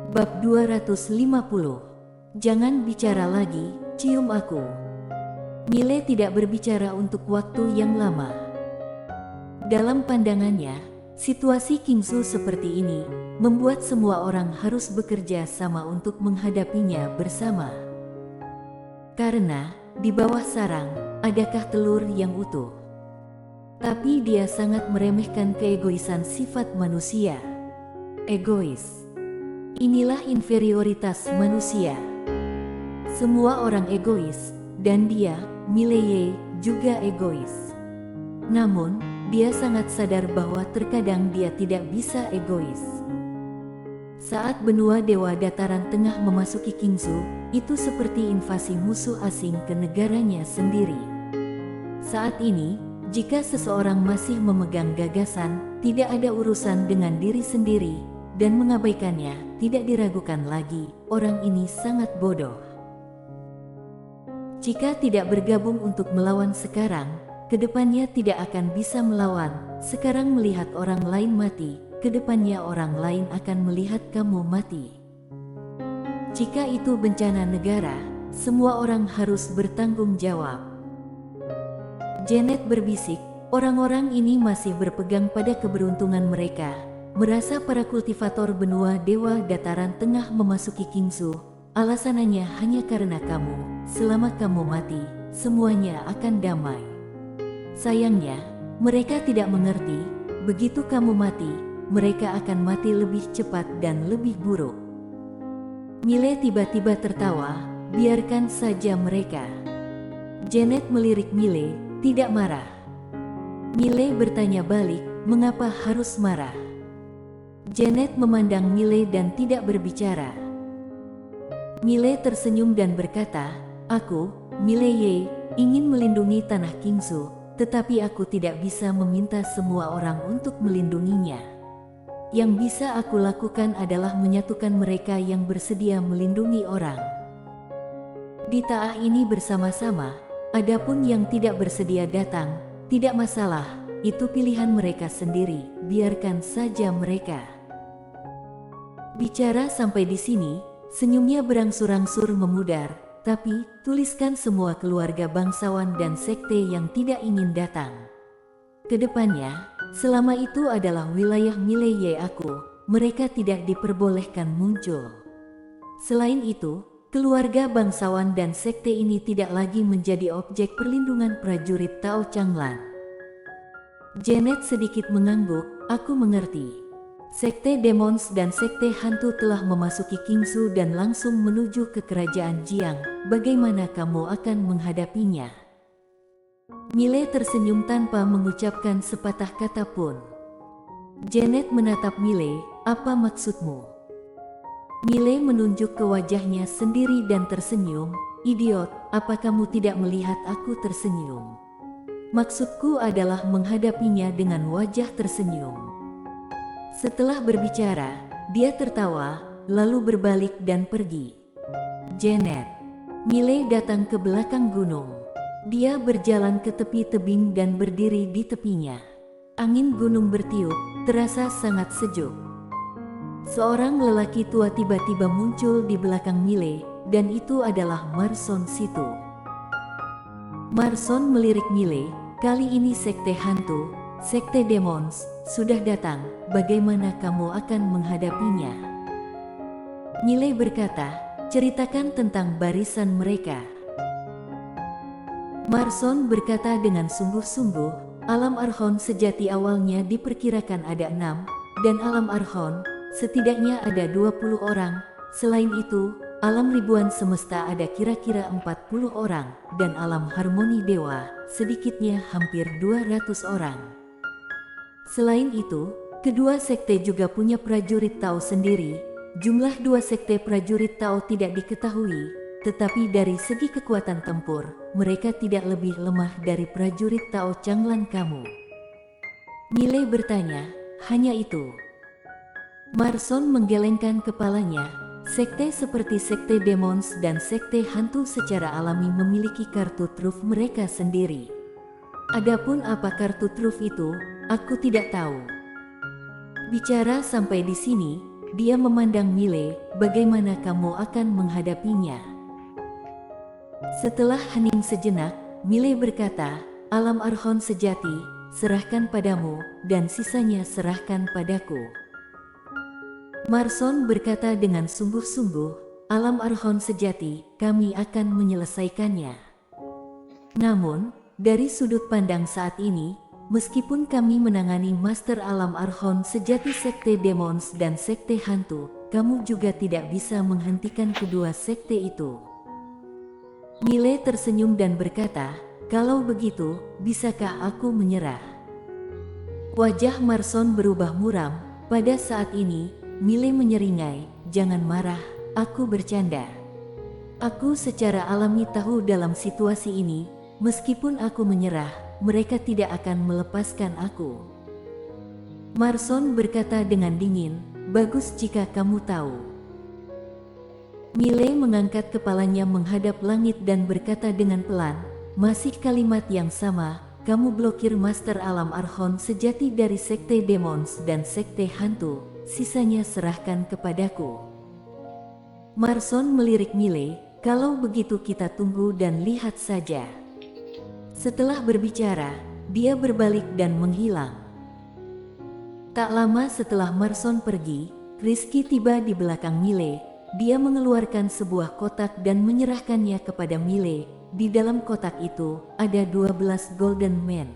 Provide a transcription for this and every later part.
Bab 250. Jangan bicara lagi, cium aku. Mile tidak berbicara untuk waktu yang lama. Dalam pandangannya, situasi Kingsu seperti ini membuat semua orang harus bekerja sama untuk menghadapinya bersama. Karena di bawah sarang, adakah telur yang utuh? Tapi dia sangat meremehkan keegoisan sifat manusia. Egois. Inilah inferioritas manusia. Semua orang egois, dan dia, Mileye, juga egois. Namun, dia sangat sadar bahwa terkadang dia tidak bisa egois. Saat benua Dewa Dataran Tengah memasuki Kingsu, itu seperti invasi musuh asing ke negaranya sendiri. Saat ini, jika seseorang masih memegang gagasan, tidak ada urusan dengan diri sendiri, dan mengabaikannya, tidak diragukan lagi, orang ini sangat bodoh. Jika tidak bergabung untuk melawan sekarang, kedepannya tidak akan bisa melawan. Sekarang melihat orang lain mati, kedepannya orang lain akan melihat kamu mati. Jika itu bencana negara, semua orang harus bertanggung jawab. Janet berbisik, orang-orang ini masih berpegang pada keberuntungan mereka. Merasa para kultivator benua Dewa Dataran Tengah memasuki Kingsu, alasannya hanya karena kamu. Selama kamu mati, semuanya akan damai. Sayangnya, mereka tidak mengerti, begitu kamu mati, mereka akan mati lebih cepat dan lebih buruk. Mile tiba-tiba tertawa, biarkan saja mereka. Janet melirik Mile, tidak marah. Mile bertanya balik, mengapa harus marah? Janet memandang Mile dan tidak berbicara. Mile tersenyum dan berkata, aku, Mileye, ingin melindungi tanah Kingsu, tetapi aku tidak bisa meminta semua orang untuk melindunginya. Yang bisa aku lakukan adalah menyatukan mereka yang bersedia melindungi orang. Di Ta'ah ini bersama-sama, adapun yang tidak bersedia datang, tidak masalah, itu pilihan mereka sendiri, biarkan saja mereka. Bicara sampai di sini, senyumnya berangsur-angsur memudar, tapi tuliskan semua keluarga bangsawan dan sekte yang tidak ingin datang. Kedepannya, selama itu adalah wilayah Mileye aku, mereka tidak diperbolehkan muncul. Selain itu, keluarga bangsawan dan sekte ini tidak lagi menjadi objek perlindungan prajurit Tao Changlan. Janet sedikit mengangguk, aku mengerti. Sekte Demons dan Sekte Hantu telah memasuki Kingsu dan langsung menuju ke kerajaan Jiang. Bagaimana kamu akan menghadapinya? Mile tersenyum tanpa mengucapkan sepatah kata pun. Janet menatap Mile, apa maksudmu? Mile menunjuk ke wajahnya sendiri dan tersenyum, idiot, apa kamu tidak melihat aku tersenyum? Maksudku adalah menghadapinya dengan wajah tersenyum. Setelah berbicara, dia tertawa, lalu berbalik dan pergi. Janet. Mile datang ke belakang gunung. Dia berjalan ke tepi tebing dan berdiri di tepinya. Angin gunung bertiup, terasa sangat sejuk. Seorang lelaki tua tiba-tiba muncul di belakang Mile, dan itu adalah Marson Situ. Marson melirik Mile, kali ini sekte hantu, sekte demons, sudah datang, bagaimana kamu akan menghadapinya? Mile berkata, ceritakan tentang barisan mereka. Marson berkata dengan sungguh-sungguh, alam Archon sejati awalnya diperkirakan ada 6, dan alam Archon, setidaknya ada 20 orang, selain itu, alam ribuan semesta ada kira-kira 40 orang, dan alam harmoni dewa, sedikitnya hampir 200 orang. Selain itu, kedua sekte juga punya prajurit Tao sendiri. Jumlah dua sekte prajurit Tao tidak diketahui, tetapi dari segi kekuatan tempur, mereka tidak lebih lemah dari prajurit Tao Changlan kamu. Mile bertanya, hanya itu? Marson menggelengkan kepalanya. Sekte seperti sekte demons dan sekte hantu secara alami memiliki kartu truf mereka sendiri. Adapun apa kartu truf itu, aku tidak tahu. Bicara sampai di sini, dia memandang Mile, bagaimana kamu akan menghadapinya? Setelah hening sejenak, Mile berkata, alam Archon sejati, serahkan padamu, dan sisanya serahkan padaku. Marson berkata dengan sungguh-sungguh, alam Archon sejati, kami akan menyelesaikannya. Namun, dari sudut pandang saat ini, meskipun kami menangani Master Alam Archon sejati Sekte Demons dan Sekte Hantu, kamu juga tidak bisa menghentikan kedua sekte itu. Mile tersenyum dan berkata, kalau begitu, bisakah aku menyerah? Wajah Marson berubah muram. Pada saat ini, Mile menyeringai, jangan marah. Aku bercanda. Aku secara alami tahu dalam situasi ini, meskipun aku menyerah, mereka tidak akan melepaskan aku. Marson berkata dengan dingin, bagus jika kamu tahu. Mile mengangkat kepalanya menghadap langit dan berkata dengan pelan, masih kalimat yang sama, kamu blokir Master Alam Archon sejati dari Sekte Demons dan Sekte Hantu, sisanya serahkan kepadaku. Marson melirik Mile, kalau begitu kita tunggu dan lihat saja. Setelah berbicara, dia berbalik dan menghilang. Tak lama setelah Marson pergi, Rizky tiba di belakang Mile. Dia mengeluarkan sebuah kotak dan menyerahkannya kepada Mile. Di dalam kotak itu, ada 12 Golden Men.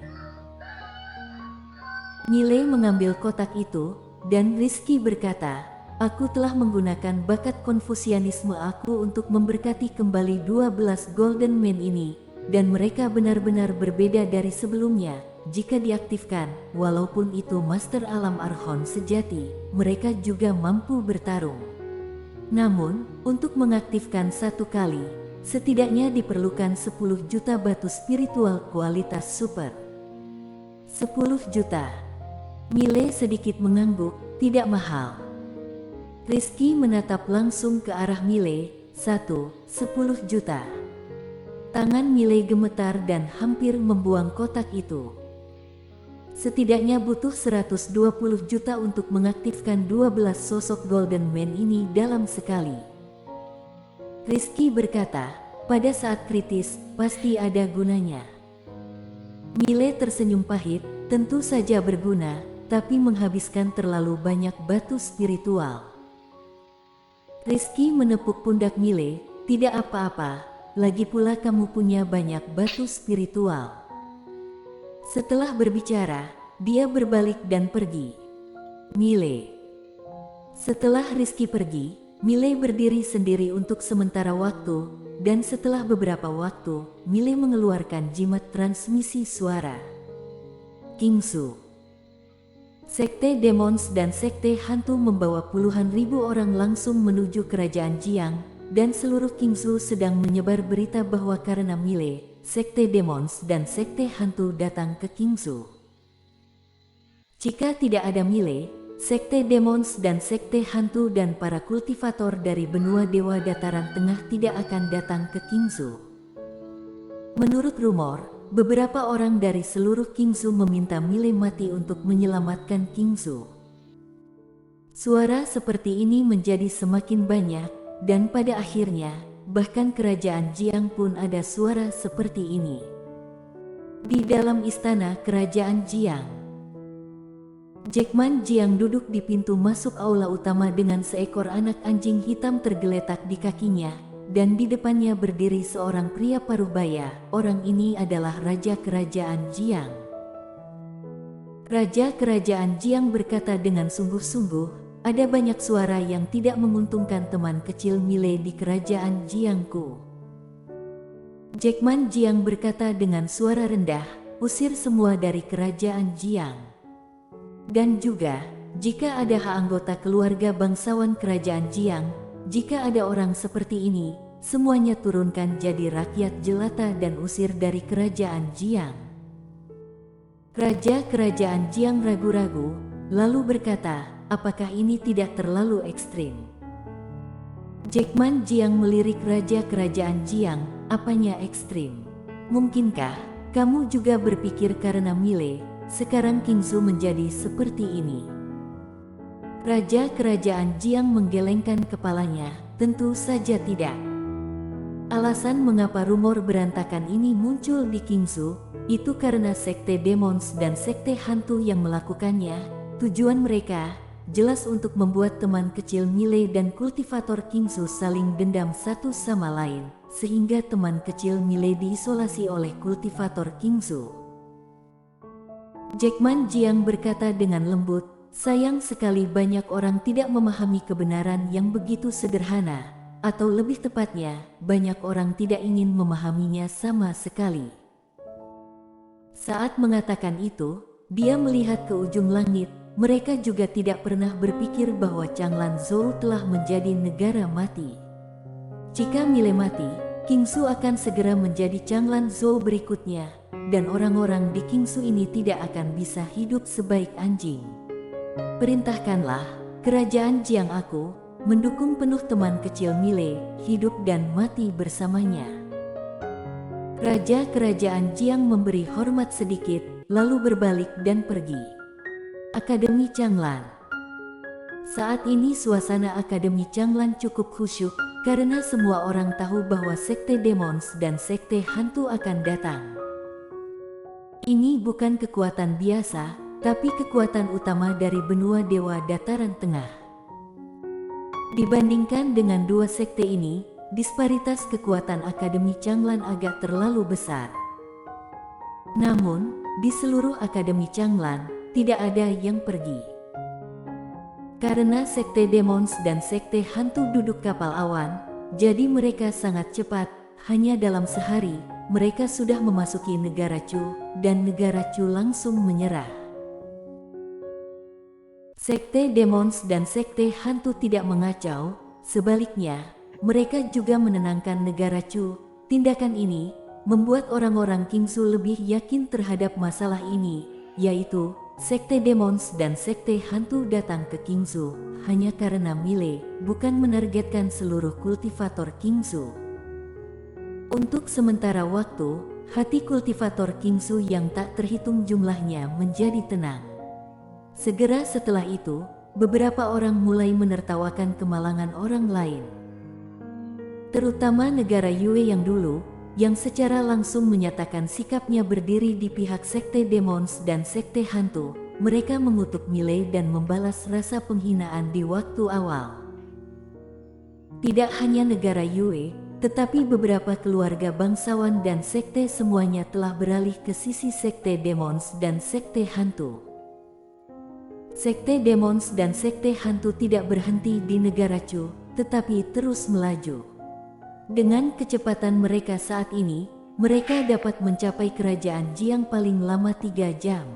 Mile mengambil kotak itu, dan Rizky berkata, aku telah menggunakan bakat konfusianisme aku untuk memberkati kembali 12 Golden Men ini, dan mereka benar-benar berbeda dari sebelumnya. Jika diaktifkan, walaupun itu Master Alam Archon sejati, mereka juga mampu bertarung. Namun, untuk mengaktifkan satu kali, setidaknya diperlukan 10 juta batu spiritual kualitas super. 10 juta. Mile sedikit mengangguk, tidak mahal. Rizky menatap langsung ke arah Mile, 10 juta. Tangan Mile gemetar dan hampir membuang kotak itu. Setidaknya butuh 120 juta untuk mengaktifkan 12 sosok Golden Men ini dalam sekali. Rizky berkata, pada saat kritis, pasti ada gunanya. Mile tersenyum pahit, tentu saja berguna, tapi menghabiskan terlalu banyak batu spiritual. Rizky menepuk pundak Mile, tidak apa-apa, lagi pula kamu punya banyak batu spiritual. Setelah berbicara, dia berbalik dan pergi. Mile. Setelah Rizky pergi, Mile berdiri sendiri untuk sementara waktu, dan setelah beberapa waktu, Mile mengeluarkan jimat transmisi suara. Kingsu. Sekte Demons dan Sekte Hantu membawa puluhan ribu orang langsung menuju kerajaan Jiang, dan seluruh Kingsu sedang menyebar berita bahwa karena Mile, Sekte Demons dan Sekte Hantu datang ke Kingsu. Jika tidak ada Mile, Sekte Demons dan Sekte Hantu dan para kultivator dari benua Dewa Dataran Tengah tidak akan datang ke Kingsu. Menurut rumor, beberapa orang dari seluruh Kingsu meminta Mile mati untuk menyelamatkan Kingsu. Suara seperti ini menjadi semakin banyak, dan pada akhirnya, bahkan kerajaan Jiang pun ada suara seperti ini. Di dalam istana kerajaan Jiang, Jackman Jiang duduk di pintu masuk aula utama dengan seekor anak anjing hitam tergeletak di kakinya, dan di depannya berdiri seorang pria paruh baya. Orang ini adalah Raja Kerajaan Jiang. Raja Kerajaan Jiang berkata dengan sungguh-sungguh, ada banyak suara yang tidak menguntungkan teman kecil Mile di kerajaan Jiangku. Jackman Jiang berkata dengan suara rendah, usir semua dari kerajaan Jiang. Dan juga, jika ada anggota keluarga bangsawan kerajaan Jiang, jika ada orang seperti ini, semuanya turunkan jadi rakyat jelata dan usir dari kerajaan Jiang. Raja Kerajaan Jiang ragu-ragu, lalu berkata, apakah ini tidak terlalu ekstrim? Jackman Jiang melirik Raja Kerajaan Jiang, apanya ekstrim? Mungkinkah kamu juga berpikir karena Mile, sekarang Kingsu menjadi seperti ini? Raja Kerajaan Jiang menggelengkan kepalanya, tentu saja tidak. Alasan mengapa rumor berantakan ini muncul di Qingsu, itu karena sekte demons dan sekte hantu yang melakukannya. Tujuan mereka jelas untuk membuat teman kecil Milei dan kultivator Qingsu saling dendam satu sama lain, sehingga teman kecil Milei diisolasi oleh kultivator Qingsu. Jackman Jiang berkata dengan lembut, sayang sekali banyak orang tidak memahami kebenaran yang begitu sederhana. Atau lebih tepatnya, banyak orang tidak ingin memahaminya sama sekali. Saat mengatakan itu, dia melihat ke ujung langit. Mereka juga tidak pernah berpikir bahwa Changlan Zhou telah menjadi negara mati. Jika Milei mati, Qingsu akan segera menjadi Changlan Zhou berikutnya, dan orang-orang di Qingsu ini tidak akan bisa hidup sebaik anjing. Perintahkanlah kerajaan Jiang aku mendukung penuh teman kecil Milei, hidup dan mati bersamanya. Raja Kerajaan Jiang memberi hormat sedikit, lalu berbalik dan pergi. Akademi Changlan. Saat ini suasana Akademi Changlan cukup khusyuk, karena semua orang tahu bahwa sekte demons dan sekte hantu akan datang. Ini bukan kekuatan biasa, tapi kekuatan utama dari benua dewa dataran tengah. Dibandingkan dengan dua sekte ini, disparitas kekuatan Akademi Changlan agak terlalu besar. Namun, di seluruh Akademi Changlan, tidak ada yang pergi. Karena sekte demons dan sekte hantu duduk kapal awan, jadi mereka sangat cepat, hanya dalam sehari, mereka sudah memasuki negara Chu, dan negara Chu langsung menyerah. Sekte demons dan sekte hantu tidak mengacau, sebaliknya, mereka juga menenangkan negara Chu. Tindakan ini membuat orang-orang Qingsu lebih yakin terhadap masalah ini, yaitu sekte demons dan sekte hantu datang ke Qingsu hanya karena Milei, bukan menargetkan seluruh kultivator Qingsu. Untuk sementara waktu, hati kultivator Qingsu yang tak terhitung jumlahnya menjadi tenang. Segera setelah itu, beberapa orang mulai menertawakan kemalangan orang lain. Terutama negara Yue yang dulu, yang secara langsung menyatakan sikapnya berdiri di pihak sekte demons dan sekte hantu. Mereka mengutuk Milei dan membalas rasa penghinaan di waktu awal. Tidak hanya negara Yue, tetapi beberapa keluarga bangsawan dan sekte semuanya telah beralih ke sisi sekte demons dan sekte hantu. Sekte demons dan sekte hantu tidak berhenti di negara Chu, tetapi terus melaju. Dengan kecepatan mereka saat ini, mereka dapat mencapai kerajaan Jiang paling lama 3 jam.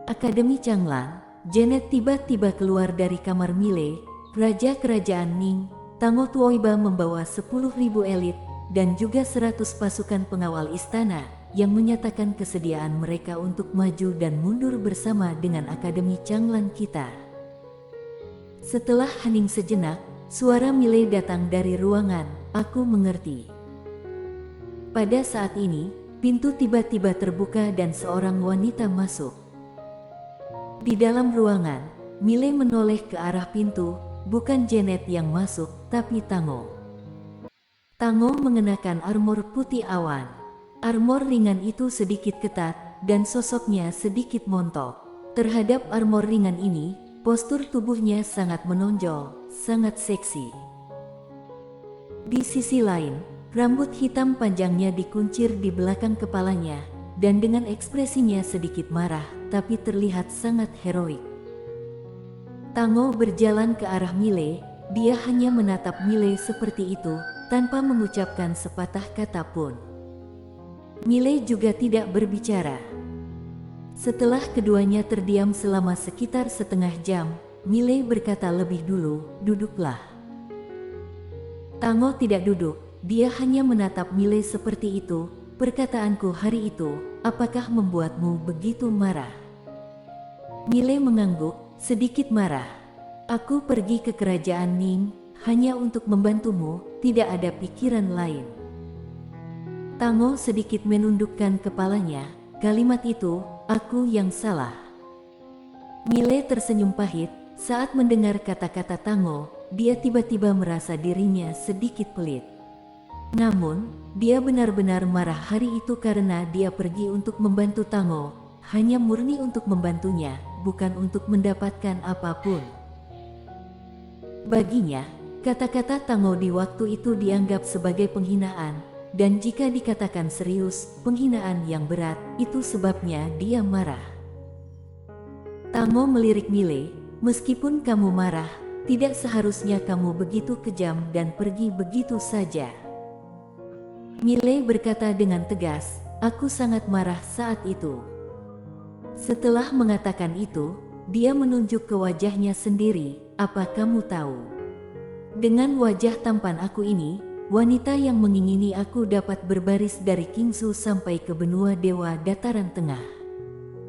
Akademi Changlan, Janet tiba-tiba keluar dari kamar Milei. Raja Kerajaan Ning, Tango Tuoiba membawa 10.000 elit, dan juga 100 pasukan pengawal istana, yang menyatakan kesediaan mereka untuk maju dan mundur bersama dengan Akademi Changlan kita. Setelah hening sejenak, suara Milei datang dari ruangan, aku mengerti. Pada saat ini, pintu tiba-tiba terbuka dan seorang wanita masuk. Di dalam ruangan, Milei menoleh ke arah pintu, bukan Janet yang masuk, tapi Tango. Tango mengenakan armor putih awan. Armor ringan itu sedikit ketat, dan sosoknya sedikit montok. Terhadap armor ringan ini, postur tubuhnya sangat menonjol, sangat seksi. Di sisi lain, rambut hitam panjangnya dikuncir di belakang kepalanya, dan dengan ekspresinya sedikit marah, tapi terlihat sangat heroik. Tango berjalan ke arah Milei, dia hanya menatap Milei seperti itu, tanpa mengucapkan sepatah kata pun. Milei juga tidak berbicara. Setelah keduanya terdiam selama sekitar setengah jam, Milei berkata lebih dulu, duduklah. Tango tidak duduk, dia hanya menatap Milei seperti itu. Perkataanku hari itu, apakah membuatmu begitu marah? Milei mengangguk, sedikit marah. Aku pergi ke kerajaan Ning, hanya untuk membantumu, tidak ada pikiran lain. Tango sedikit menundukkan kepalanya, kalimat itu, aku yang salah. Mile tersenyum pahit saat mendengar kata-kata Tango. Dia tiba-tiba merasa dirinya sedikit pelit. Namun, dia benar-benar marah hari itu karena dia pergi untuk membantu Tango, hanya murni untuk membantunya, bukan untuk mendapatkan apapun. Baginya, kata-kata Tango di waktu itu dianggap sebagai penghinaan, dan jika dikatakan serius, penghinaan yang berat, itu sebabnya dia marah. Tango melirik Mile, meskipun kamu marah, tidak seharusnya kamu begitu kejam dan pergi begitu saja. Mile berkata dengan tegas, aku sangat marah saat itu. Setelah mengatakan itu, dia menunjuk ke wajahnya sendiri, apa kamu tahu? Dengan wajah tampan aku ini, wanita yang mengingini aku dapat berbaris dari Kingsu sampai ke benua dewa dataran tengah.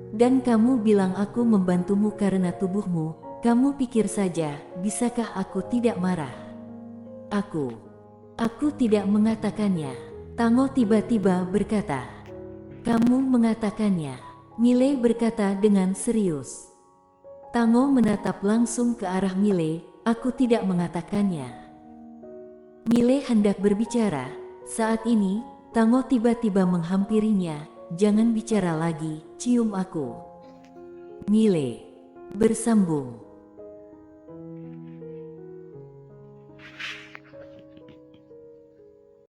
Dan kamu bilang aku membantumu karena tubuhmu. Kamu pikir saja, bisakah aku tidak marah? Aku tidak mengatakannya. Tango tiba-tiba berkata. Kamu mengatakannya. Mile berkata dengan serius. Tango menatap langsung ke arah Mile, aku tidak mengatakannya. Mile hendak berbicara. Saat ini, Tango tiba-tiba menghampirinya, jangan bicara lagi, cium aku. Mile bersambung.